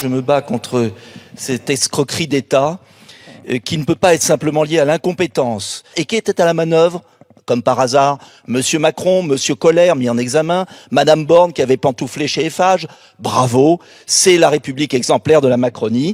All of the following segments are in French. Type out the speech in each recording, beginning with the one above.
Je me bats contre cette escroquerie d'État qui ne peut pas être simplement liée à l'incompétence et qui était à la manœuvre, comme par hasard, Monsieur Macron, Monsieur Collère mis en examen, Madame Borne qui avait pantouflé chez Eiffage. Bravo, c'est la République exemplaire de la Macronie.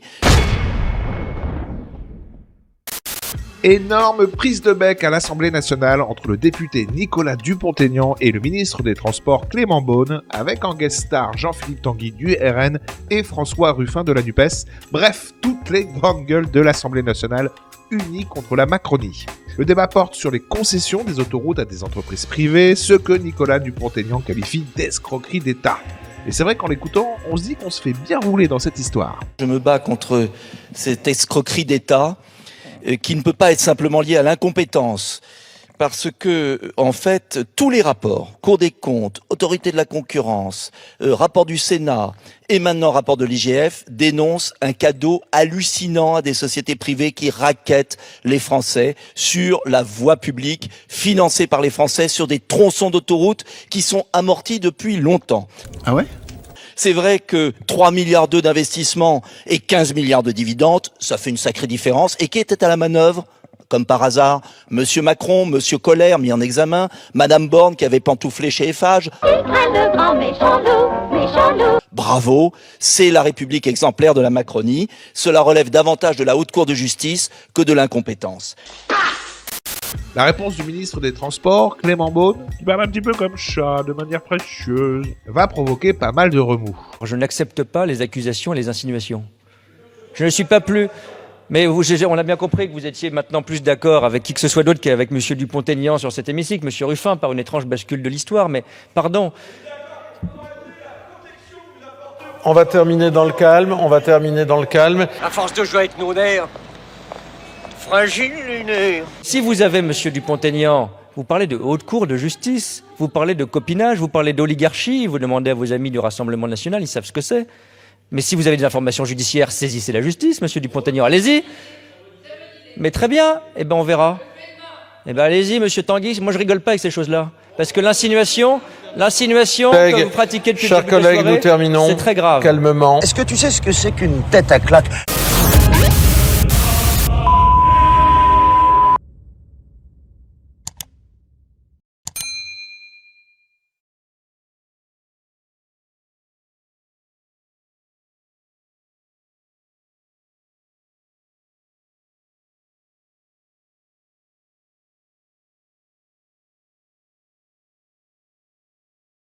Énorme prise de bec à l'Assemblée nationale entre le député Nicolas Dupont-Aignan et le ministre des Transports Clément Beaune, avec en guest star Jean-Philippe Tanguy du RN et François Ruffin de la NUPES. Bref, toutes les grandes gueules de l'Assemblée nationale unies contre la Macronie. Le débat porte sur les concessions des autoroutes à des entreprises privées, ce que Nicolas Dupont-Aignan qualifie d'escroquerie d'État. Et c'est vrai qu'en l'écoutant, on se dit qu'on se fait bien rouler dans cette histoire. Je me bats contre cette escroquerie d'État qui ne peut pas être simplement liée à l'incompétence. Parce que, en fait, tous les rapports, Cour des comptes, Autorité de la concurrence, rapport du Sénat et maintenant rapport de l'IGF, dénoncent un cadeau hallucinant à des sociétés privées qui rackettent les Français sur la voie publique, financée par les Français sur des tronçons d'autoroutes qui sont amortis depuis longtemps. Ah ouais ? C'est vrai que 3 milliards d'euros d'investissement et 15 milliards de dividendes, ça fait une sacrée différence. Et qui était à la manœuvre ? Comme par hasard, Monsieur Macron, Monsieur Collère mis en examen, Madame Borne qui avait pantouflé chez Eiffage. Le grand méchant loup. Bravo, c'est la République exemplaire de la Macronie. Cela relève davantage de la Haute Cour de justice que de l'incompétence. La réponse du ministre des Transports, Clément Beaune, qui parle un petit peu comme ça, de manière précieuse, va provoquer pas mal de remous. Je n'accepte pas les accusations et les insinuations. Je ne suis pas plus... Mais on a bien compris que vous étiez maintenant plus d'accord avec qui que ce soit d'autre qu'avec M. Dupont-Aignan sur cet hémicycle, M. Ruffin, par une étrange bascule de l'histoire, mais pardon. On va terminer dans le calme, À force de jouer avec nos nerfs, fragile les nerfs. Si vous avez, M. Dupont-Aignan, vous parlez de haute cour de justice, vous parlez de copinage, vous parlez d'oligarchie, vous demandez à vos amis du Rassemblement national, ils savent ce que c'est. Mais si vous avez des informations judiciaires, saisissez la justice, monsieur Dupont-Aignan, allez-y. Mais très bien, eh ben on verra. Eh ben allez-y, monsieur Tanguy, moi je rigole pas avec ces choses-là. Parce que l'insinuation que vous pratiquez depuis le début de la soirée, nous terminons c'est très grave. Calmement. Est-ce que tu sais ce que c'est qu'une tête à claque ?